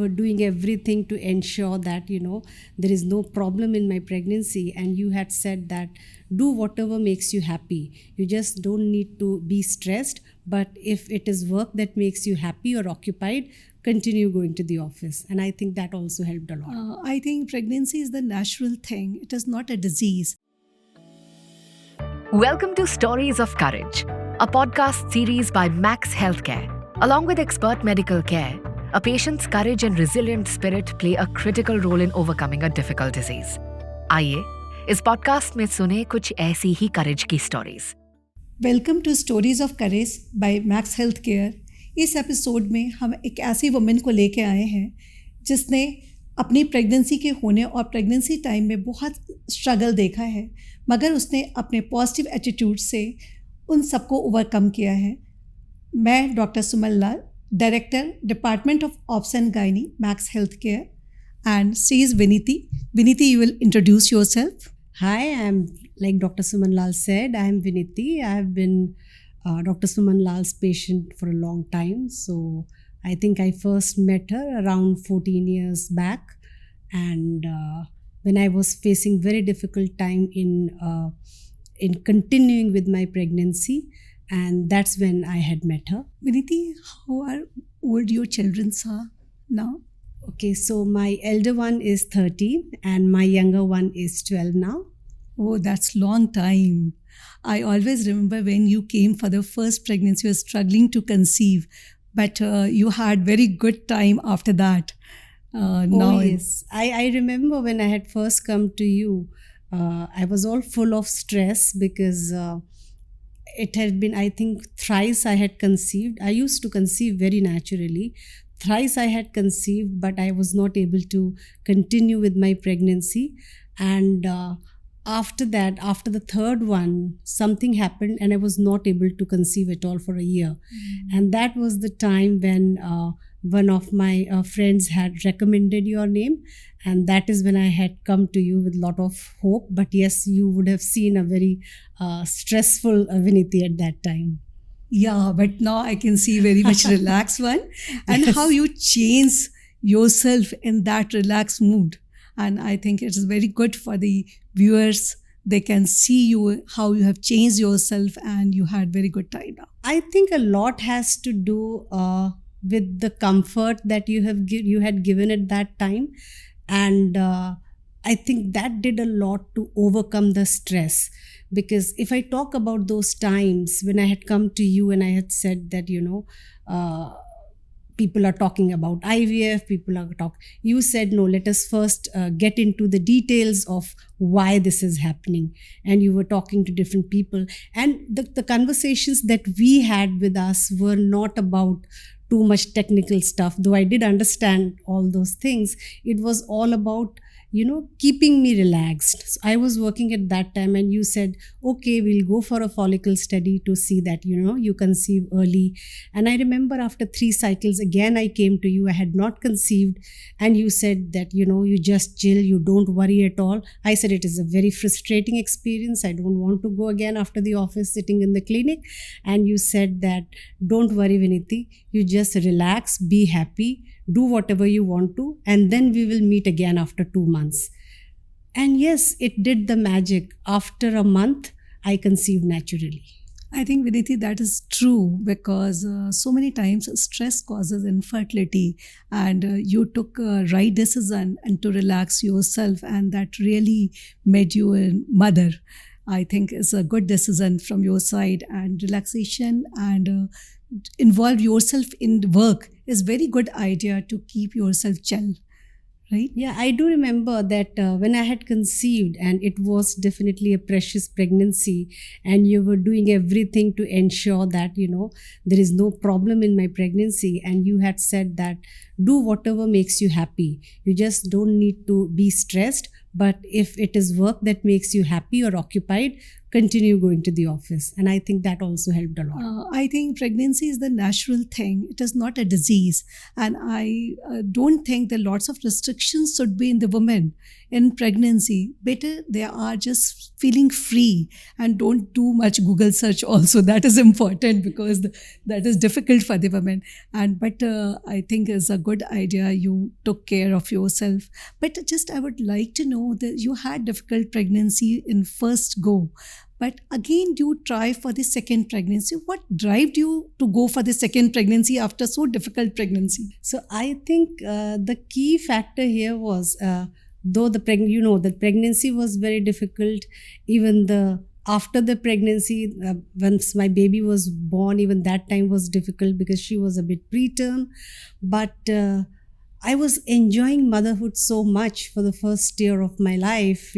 were doing everything to ensure that, there is no problem in my pregnancy. And you had said that do whatever makes you happy. You just don't need to be stressed. But if it is work that makes you happy or occupied, continue going to the office. And I think that also helped a lot. I think pregnancy is the natural thing. It is not a disease. Welcome to Stories of Courage, a podcast series by Max Healthcare. Along with expert medical care, a patient's courage and resilient spirit play a critical role in overcoming a difficult disease. आइए इस podcast में सुने कुछ ऐसी ही courage की stories. Welcome to stories of courage by Max Healthcare. इस episode में हम एक ऐसी वुमेन को लेके आए हैं जिसने अपनी प्रेगनेंसी के होने और प्रेगनेंसी टाइम में बहुत स्ट्रगल देखा है, मगर उसने अपने पॉजिटिव एटीट्यूड से उन सबको ओवरकम किया है। मैं doctor Suman Lal, director department of obs and gynae, Max Healthcare, and she is Vineeti. Vineeti, you will introduce yourself. Hi, I'm like Dr. Suman Lal said, I am Vineeti. I have been Dr. Suman Lal's patient for a long time. So I think I first met her around 14 years back. And when I was facing very difficult time in continuing with my pregnancy, and that's when I had met her. Vineeti, how old your children are now? Okay, so my elder one is 13 and my younger one is 12 now. Oh, that's long time. I always remember when you came for the first pregnancy, you were struggling to conceive, but you had very good time after that. Yes. I remember when I had first come to you, I was all full of stress because it had been, I think, thrice I had conceived. I used to conceive very naturally. Thrice I had conceived, but I was not able to continue with my pregnancy. And after that, after the third one, something happened and I was not able to conceive at all for a year. And that was the time when one of my friends had recommended your name. And that is when I had come to you with a lot of hope. But yes, you would have seen a very stressful Vineeti at that time. Yeah, but now I can see very much relaxed one. And Yes. how you change yourself in that relaxed mood. And I think it is very good for the viewers. They can see you, how you have changed yourself, and you had very good time now. I think a lot has to do with the comfort that you had given at that time. And I think that did a lot to overcome the stress. Because if I talk about those times when I had come to you and I had said that, people are talking about IVF, people are talking, you said, no, let us first get into the details of why this is happening. And you were talking to different people. And the conversations that we had with us were not about too much technical stuff, though I did understand all those things. It was all about keeping me relaxed. So I was working at that time and you said, okay, we'll go for a follicle study to see that, you conceive early. And I remember after 3 cycles, again, I came to you, I had not conceived. And you said that, you just chill, you don't worry at all. I said, it is a very frustrating experience. I don't want to go again after the office sitting in the clinic. And you said that, don't worry, Vineeti, you just relax, be happy, do whatever you want to, and then we will meet again after 2 months. And yes, it did the magic. After a month, I conceived naturally. I think, Vineeti, that is true because so many times stress causes infertility, and you took a right decision and to relax yourself, and that really made you a mother. I think it's a good decision from your side, and relaxation and involve yourself in work is very good idea to keep yourself chill, right? Yeah, I do remember that when I had conceived, and it was definitely a precious pregnancy, and you were doing everything to ensure that, there is no problem in my pregnancy. And you had said that do whatever makes you happy. You just don't need to be stressed. But if it is work that makes you happy or occupied, continue going to the office. And I think that also helped a lot. I think pregnancy is the natural thing. It is not a disease. And I don't think that lots of restrictions should be in the women in pregnancy. Better they are just feeling free and don't do much Google search also. That is important because that is difficult for the women. But I think it's a good idea. You took care of yourself. But just I would like to know that you had difficult pregnancy in first go. But again, you try for the second pregnancy. What drove you to go for the second pregnancy after so difficult pregnancy? So I think the key factor here was, though the the pregnancy was very difficult, even the after the pregnancy, once my baby was born, even that time was difficult because she was a bit preterm. But I was enjoying motherhood so much for the first year of my life,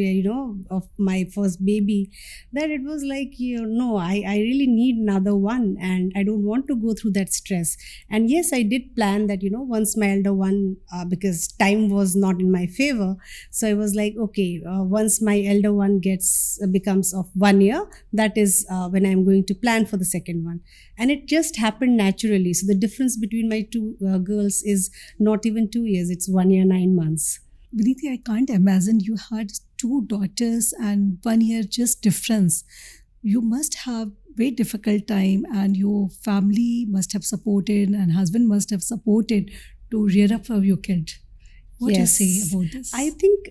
of my first baby, that it was like, no, I really need another one and I don't want to go through that stress. And yes, I did plan that, once my elder one, because time was not in my favor. So I was like, okay, once my elder one becomes of 1 year, that is when I'm going to plan for the second one. And it just happened naturally. So the difference between my two girls is not even 2 years, it's 1 year, 9 months. Vineeti, I can't imagine you had two daughters and 1 year just difference. You must have very difficult time and your family must have supported and husband must have supported to rear up for your kid. What do you say about this? I think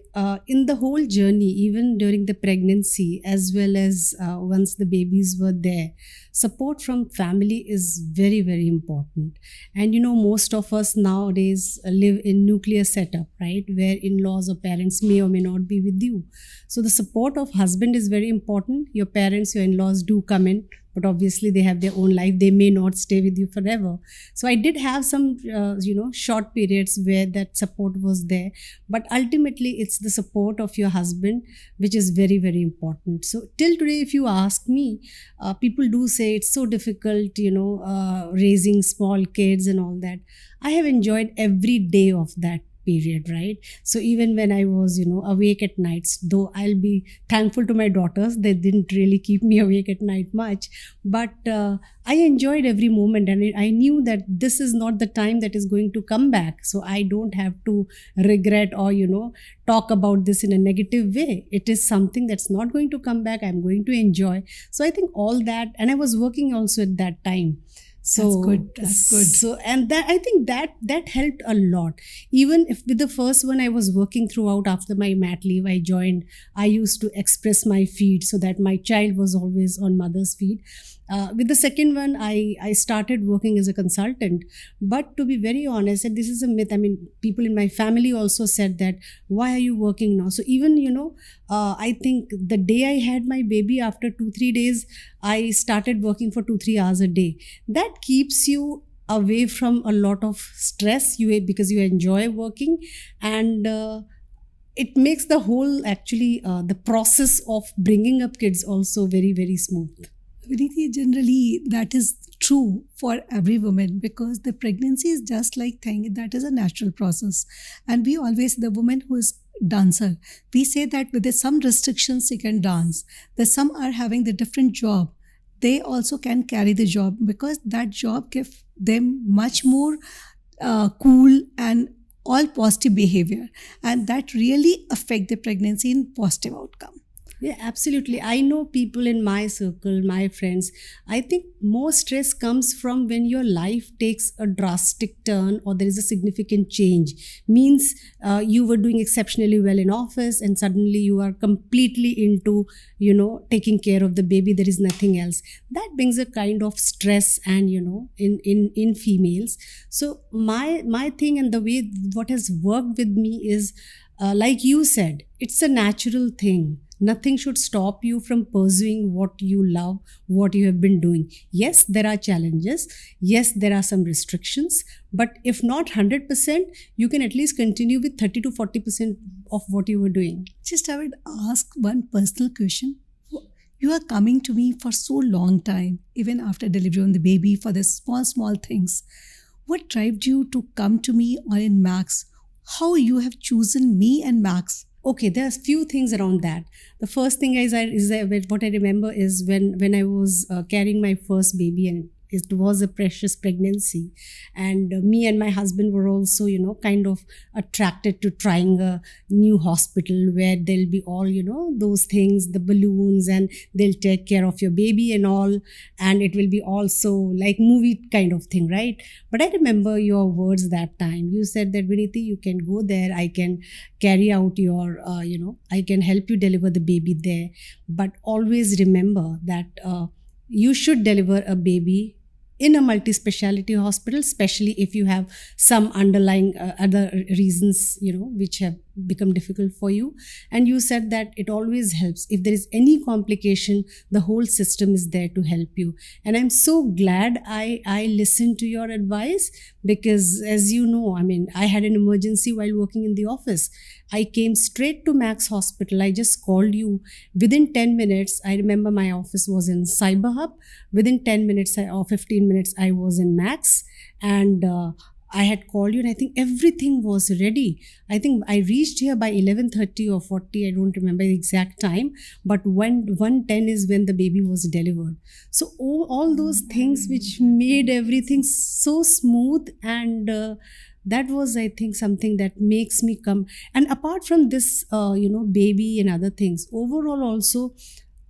in the whole journey, even during the pregnancy, as well as once the babies were there, support from family is very, very important. And most of us nowadays live in nuclear setup, right? Where in-laws or parents may or may not be with you. So the support of husband is very important. Your parents, your in-laws do come in, but obviously they have their own life. They may not stay with you forever. So I did have some, short periods where that support was there. But ultimately, it's the support of your husband, which is very, very important. So till today, if you ask me, people do say it's so difficult, raising small kids and all that. I have enjoyed every day of that period, right? So even when I was, awake at nights, though I'll be thankful to my daughters, they didn't really keep me awake at night much, but I enjoyed every moment, and I knew that this is not the time that is going to come back. So I don't have to regret or, talk about this in a negative way. It is something that's not going to come back. I'm going to enjoy. So I think all that, and I was working also at that time. So That's good. So, and that, I think that helped a lot. Even if with the first one I was working throughout, after my mat leave, I used to express my feed so that my child was always on mother's feed. With the second one, I started working as a consultant. But to be very honest, and this is a myth, I mean, people in my family also said that, why are you working now? So even, I think the day I had my baby, after 2-3 days, I started working for 2-3 hours a day. That keeps you away from a lot of stress, because you enjoy working, and it makes the whole, actually, the process of bringing up kids also very, very smooth. Vineeti, generally that is true for every woman because the pregnancy is just like thing that is a natural process, and we always, the woman who is dancer, we say that with some restrictions she can dance. The some are having the different job, they also can carry the job because that job gives them much more cool and all positive behavior, and that really affect the pregnancy in positive outcome. Yeah, absolutely. I know people in my circle, my friends. I think more stress comes from when your life takes a drastic turn or there is a significant change. Means you were doing exceptionally well in office and suddenly you are completely into, taking care of the baby. There is nothing else. That brings a kind of stress, and in females. So my thing, and the way what has worked with me is, like you said, it's a natural thing. Nothing should stop you from pursuing what you love, what you have been doing. Yes, there are challenges. Yes, there are some restrictions. But if not 100%, you can at least continue with 30 to 40% of what you were doing. Just I would ask one personal question. You are coming to me for so long time, even after delivery on the baby, for the small things. What drove you to come to me or in Max? How you have chosen me and Max? Okay, there's few things around that. The first thing is what I remember is when I was carrying my first baby, and It was a precious pregnancy. And me and my husband were also, kind of attracted to trying a new hospital where there'll be all, those things, the balloons, and they'll take care of your baby and all. And it will be also like movie kind of thing, right? But I remember your words that time. You said that, Vineeti, you can go there. I can carry out your, I can help you deliver the baby there. But always remember that you should deliver a baby in a multi-speciality hospital, especially if you have some underlying other reasons, which have become difficult for you. And you said that it always helps. If there is any complication, the whole system is there to help you. And I'm so glad I listened to your advice, because as you know, I had an emergency while working in the office. I came straight to Max Hospital. I just called you. Within 10 minutes, I remember my office was in Cyber Hub. Within 10 minutes or 15 minutes, I was in Max. And I had called you, and I think everything was ready. I think I reached here by 11:30 or 40. I don't remember the exact time. But when 1:10 is when the baby was delivered. So all those things which made everything so smooth, and that was, I think, something that makes me come. And apart from this, baby and other things, overall also,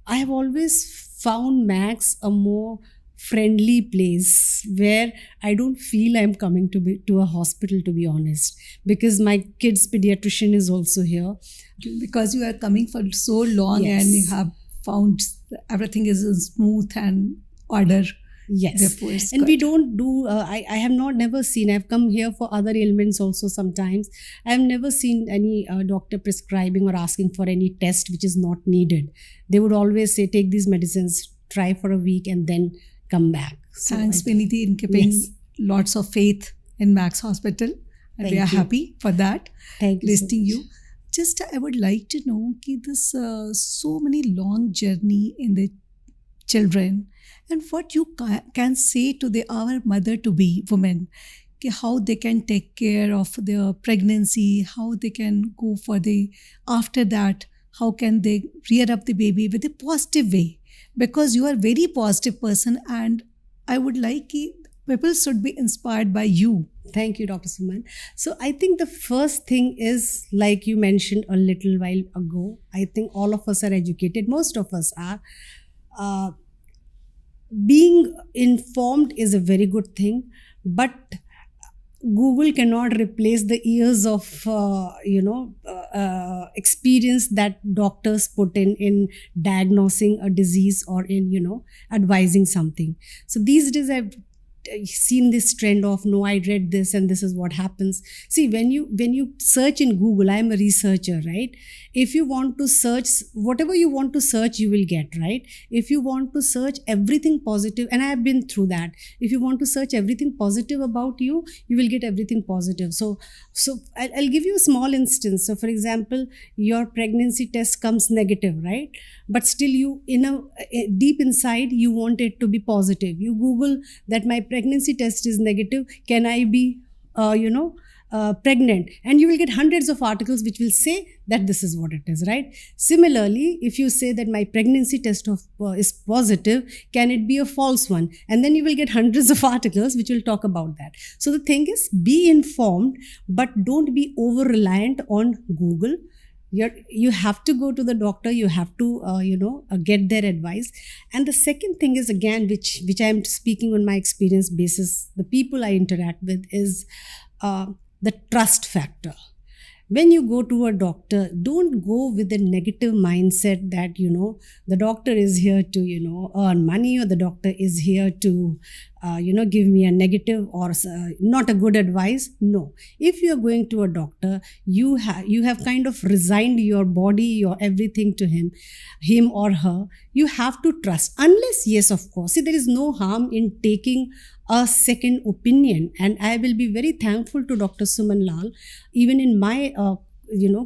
I have always found Max a more friendly place where I don't feel I'm coming to a hospital, to be honest, because my kid's pediatrician is also here. Because you are coming for so long, Yes. and you have found everything is in smooth and order. Yes. Therefore, it's And good. we don't do, I have never seen, I've come here for other ailments also sometimes. I've never seen any doctor prescribing or asking for any test which is not needed. They would always say, take these medicines, try for a week, and then come back. So Thanks, Vineeti, in keeping Yes. lots of faith in Max Hospital. And we Thank are you. happy for that. Thank you. so Listening much. you. Just I would like to know कि this so many long journey in the children, and what you can say to our mother-to-be women, कि how they can take care of their pregnancy, how they can go for after that, how can they rear up the baby with a positive way, because you are a very positive person, and I would like people should be inspired by you. Thank you, Dr. Suman. So I think the first thing is, like you mentioned a little while ago, I think all of us are educated. Most of us are. Being informed is a very good thing, but Google cannot replace the years of experience that doctors put in diagnosing a disease or in advising something. So these days I've seen this trend of, no, I read this and this is what happens. See, when you search in Google, I'm a researcher, right? If you want to search whatever you want to search, you will get, right? If you want to search everything positive, and I have been through that, if you want to search everything positive about you, you will get everything positive. So I'll give you a small instance. So for example, your pregnancy test comes negative, right? But still you, deep inside, you want it to be positive. You Google that my pregnancy test is negative, can I be pregnant, and you will get hundreds of articles which will say that this is what it is, right? Similarly, if you say that my pregnancy test is positive, can it be a false one? And then you will get hundreds of articles which will talk about that. So the thing is, be informed, but don't be over reliant on Google. You have to go to the doctor, you have to get their advice. And the second thing is, again, which I am speaking on my experience basis, the people I interact with, is the trust factor. When you go to a doctor, don't go with a negative mindset that the doctor is here to earn money, or the doctor is here to give me a negative or not a good advice. No, if you are going to a doctor, you have kind of resigned your body, your everything to him or her. You have to trust, unless, yes, of course, see, there is no harm in taking a second opinion. And I will be very thankful to Dr. Suman Lal. Even in my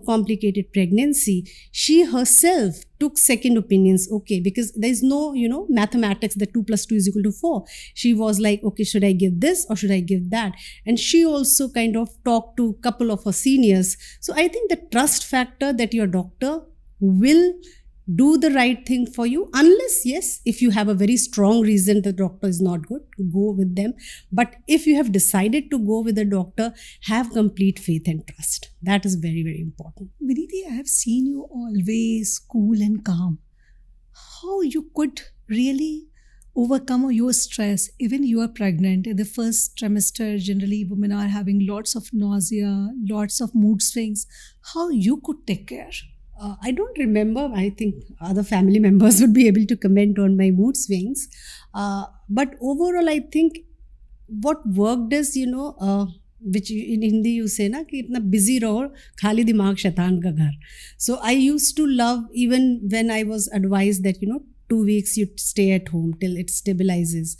complicated pregnancy, she herself took second opinions. Okay, because there is no mathematics that 2 + 2 is equal to 4. She was like, okay, should I give this or should I give that? And she also kind of talked to a couple of her seniors. So I think the trust factor, that your doctor will do the right thing for you, unless, yes, if you have a very strong reason the doctor is not good, go with them. But if you have decided to go with a doctor, have complete faith and trust. That is very, very important. Vineeti, I have seen you always cool and calm. How you could really overcome your stress, even you are pregnant in the first trimester. Generally, women are having lots of nausea, lots of mood swings. How you could take care? I don't remember. I think other family members would be able to comment on my mood swings. But overall, I think what worked is, which in Hindi you say na कि इतना busy रहो, खाली दिमाग शैतान का घर. So I used to love, even when I was advised that 2 weeks you stay at home till it stabilizes.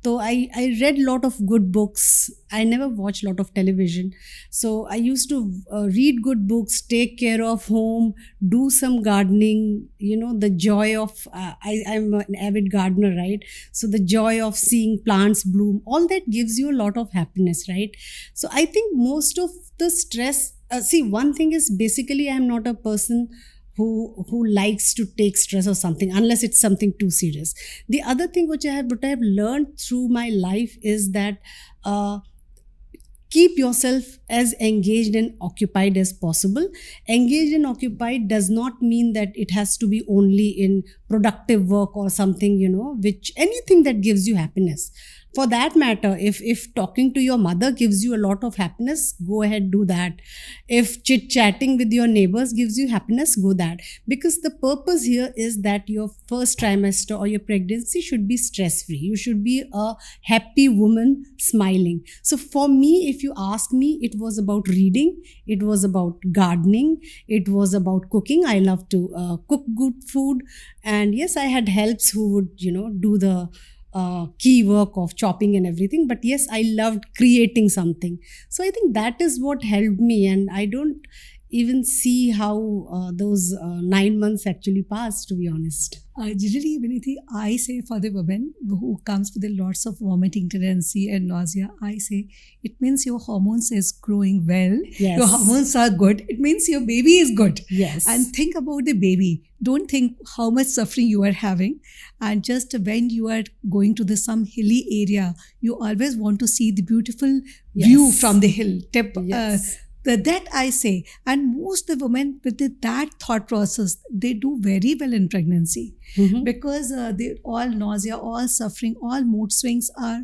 So I read a lot of good books. I never watched a lot of television. So I used to read good books, take care of home, do some gardening, the joy of, I'm an avid gardener, right? So the joy of seeing plants bloom, all that gives you a lot of happiness, right? So I think most of the stress, one thing is basically I'm not a person who likes to take stress or something, unless it's something too serious. The other thing which I have learned through my life is that keep yourself as engaged and occupied as possible. Engaged and occupied does not mean that it has to be only in productive work or something, which anything that gives you happiness. For that matter, if talking to your mother gives you a lot of happiness, go ahead, do that. If chit-chatting with your neighbors gives you happiness, go that. Because the purpose here is that your first trimester or your pregnancy should be stress-free. You should be a happy woman smiling. So for me, if you ask me, it was about reading, it was about gardening, it was about cooking. I love to cook good food. And yes, I had helps who would, do the key work of chopping and everything. But yes, I loved creating something. So I think that is what helped me. And I don't even see how those 9 months actually passed, to be honest. Generally, Vineeti, I say for the woman who comes with lots of vomiting tendency and nausea, I say it means your hormones is growing well. Yes. Your hormones are good. It means your baby is good. Yes. And think about the baby. Don't think how much suffering you are having. And just when you are going to some hilly area, you always want to see the beautiful view from the hill tip. Yes. That I say, and most the women with that thought process, they do very well in pregnancy. Mm-hmm. Because they all nausea, all suffering, all mood swings are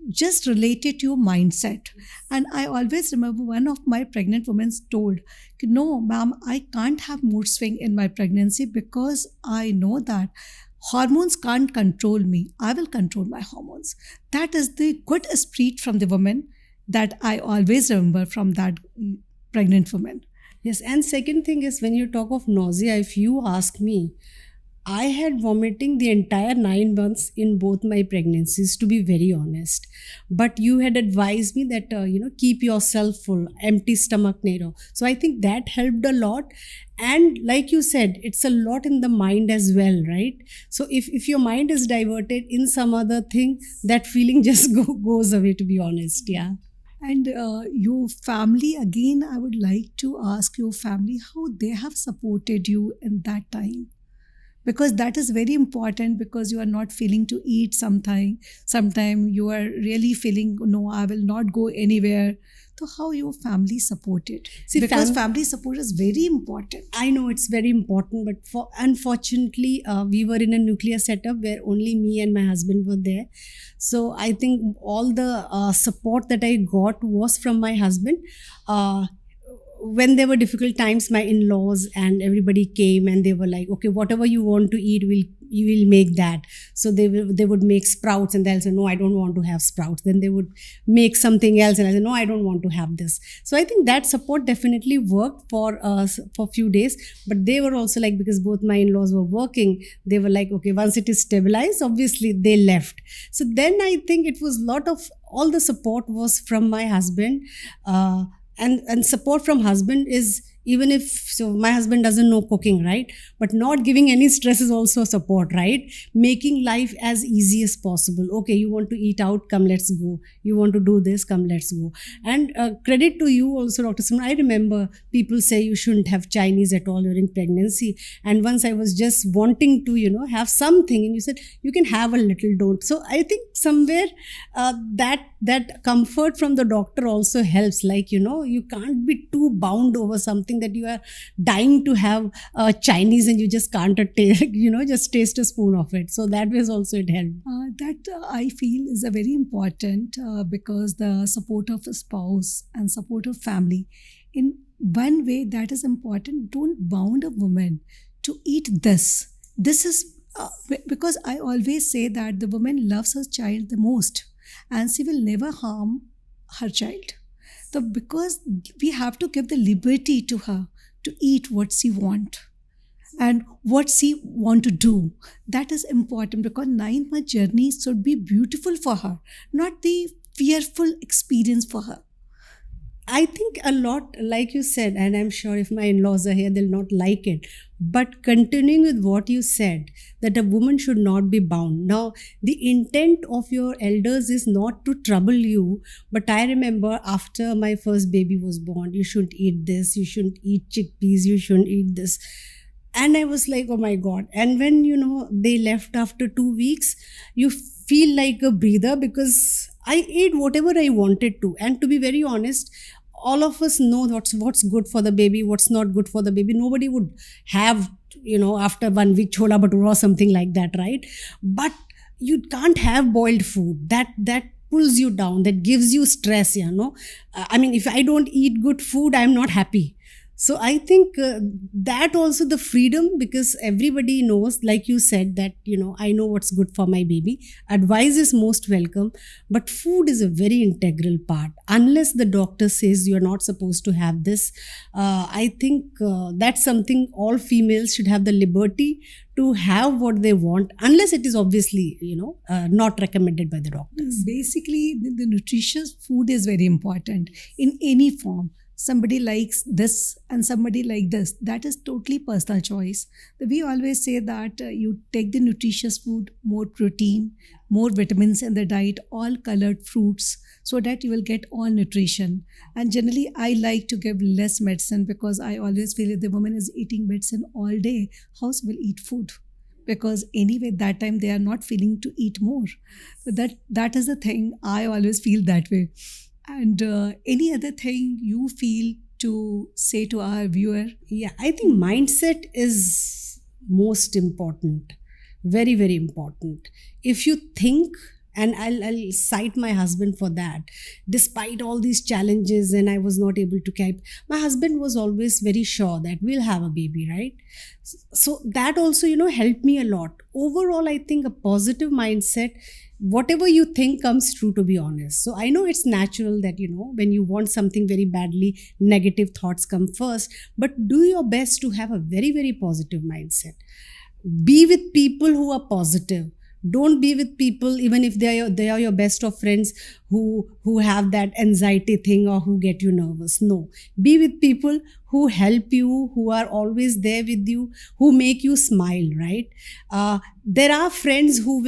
just related to your mindset. And I always remember one of my pregnant women told, no, ma'am, I can't have mood swing in my pregnancy because I know that hormones can't control me. I will control my hormones. That is the good spirit from the woman that I always remember from that pregnant woman. Yes, and second thing is, when you talk of nausea, if you ask me, I had vomiting the entire 9 months in both my pregnancies, to be very honest. But you had advised me that, keep yourself full, empty stomach, nahi. So I think that helped a lot. And like you said, it's a lot in the mind as well, right? So if your mind is diverted in some other thing, that feeling just goes away, to be honest. Yeah. And your family, again, I would like to ask your family how they have supported you in that time. Because that is very important, because you are not feeling to eat sometime you are really feeling, no, I will not go anywhere. So how your family supported? See, because family support is very important. I know it's very important, but unfortunately, we were in a nuclear setup where only me and my husband were there. So I think all the support that I got was from my husband. When there were difficult times, my in-laws and everybody came and they were like, okay, whatever you want to eat, you will make that. So they would make sprouts and they'll say, no, I don't want to have sprouts. Then they would make something else and I said, no, I don't want to have this. So I think that support definitely worked for a few days. But they were also like, because both my in-laws were working, they were like, okay, once it is stabilized, obviously they left. So then I think it was all the support was from my husband. And support from husband is even if, so my husband doesn't know cooking, right? But not giving any stress is also support, right? Making life as easy as possible. Okay, you want to eat out, come, let's go. You want to do this, come, let's go. And credit to you also, Dr. Suman. I remember people say you shouldn't have Chinese at all during pregnancy. And once I was just wanting to, have something, and you said, you can have a little, don't. So I think somewhere that comfort from the doctor also helps. Like, you can't be too bound over something that you are dying to have Chinese and you just can't just taste a spoon of it. So that way also it helped. That I feel is a very important because the support of a spouse and support of family, in one way that is important. Don't bound a woman to eat this. This is because I always say that the woman loves her child the most and she will never harm her child. So because we have to give the liberty to her to eat what she want and what she want to do. That is important because 9-month journey should be beautiful for her, not the fearful experience for her. I think a lot, like you said, and I'm sure if my in-laws are here, they'll not like it. But continuing with what you said, that a woman should not be bound. Now, the intent of your elders is not to trouble you. But I remember after my first baby was born, you shouldn't eat this, you shouldn't eat chickpeas, you shouldn't eat this. And I was like, oh my God. And when, they left after 2 weeks, you feel like a breather because I ate whatever I wanted to. And to be very honest, all of us know what's good for the baby, what's not good for the baby. Nobody would have, after 1 week chola bhatura or something like that, right? But you can't have boiled food. That pulls you down, that gives you stress, I mean, if I don't eat good food, I'm not happy. So I think that also the freedom, because everybody knows, like you said, that, I know what's good for my baby. Advice is most welcome, but food is a very integral part. Unless the doctor says you're not supposed to have this, I think that's something all females should have the liberty to have what they want, unless it is obviously, not recommended by the doctors. Basically, the nutritious food is very important in any form. Somebody likes this and somebody like this. That is totally personal choice. We always say that you take the nutritious food, more protein, more vitamins in the diet, all colored fruits, so that you will get all nutrition. And generally, I like to give less medicine because I always feel if the woman is eating medicine all day, how she will eat food? Because anyway, that time they are not feeling to eat more. So that is the thing. I always feel that way. And any other thing you feel to say to our viewer? Yeah, I think mindset is most important. Very, very important. If you think, and I'll cite my husband for that, despite all these challenges and I was not able to keep, my husband was always very sure that we'll have a baby, right? So that also, helped me a lot. Overall, I think a positive mindset, whatever you think comes true, to be honest. So I know it's natural that, when you want something very badly, negative thoughts come first, but do your best to have a very, very positive mindset. Be with people who are positive. Don't be with people, even if they are your best of friends, who have that anxiety thing or who get you nervous. No. Be with people who help you, who are always there with you, who make you smile, right? There are friends who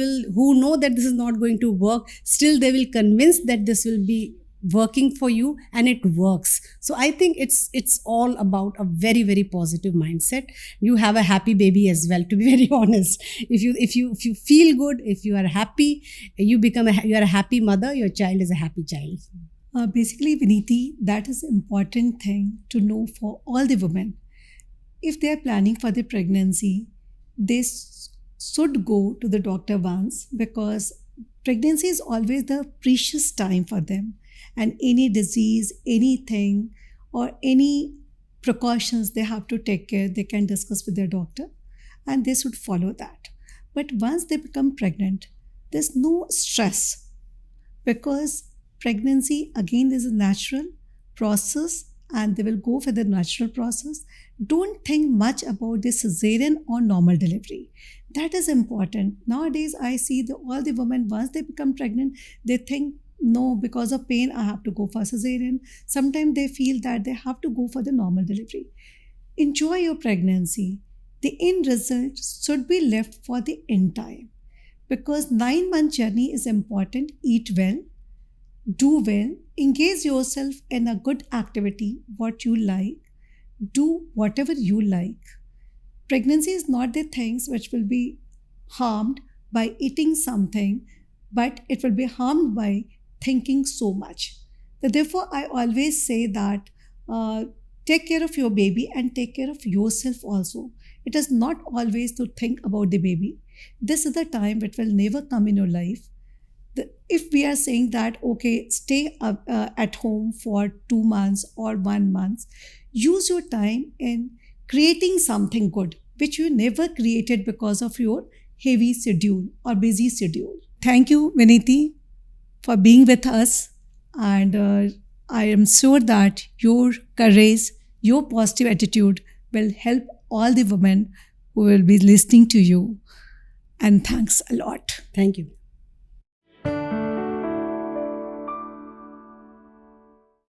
know that this is not going to work. Still, they will convince that this will be working for you, and it works. So I think it's all about a very, very positive mindset. You have a happy baby as well, to be very honest. If you feel good, if you are happy, you are a happy mother, your child is a happy child. Basically, Vineeti, that is an important thing to know for all the women. If they are planning for the pregnancy, they should go to the doctor once, because pregnancy is always the precious time for them. And any disease, anything, or any precautions they have to take care, they can discuss with their doctor and they should follow that. But once they become pregnant, there's no stress, because pregnancy, again, is a natural process and they will go for the natural process. Don't think much about the cesarean or normal delivery. That is important. Nowadays, I see all the women, once they become pregnant, they think no, because of pain, I have to go for cesarean. Sometimes they feel that they have to go for the normal delivery. Enjoy your pregnancy. The end result should be left for the end time. Because 9-month journey is important. Eat well, do well, engage yourself in a good activity, what you like, do whatever you like. Pregnancy is not the things which will be harmed by eating something, but it will be harmed by thinking so much. So therefore, I always say that take care of your baby and take care of yourself also. It is not always to think about the baby. This is the time which will never come in your life. If we are saying that, okay, stay at home for 2 months or 1 month, use your time in creating something good, which you never created because of your heavy schedule or busy schedule. Thank you, Vineeti, for being with us. And I am sure that your courage, your positive attitude will help all the women who will be listening to you. And thanks a lot. Thank you.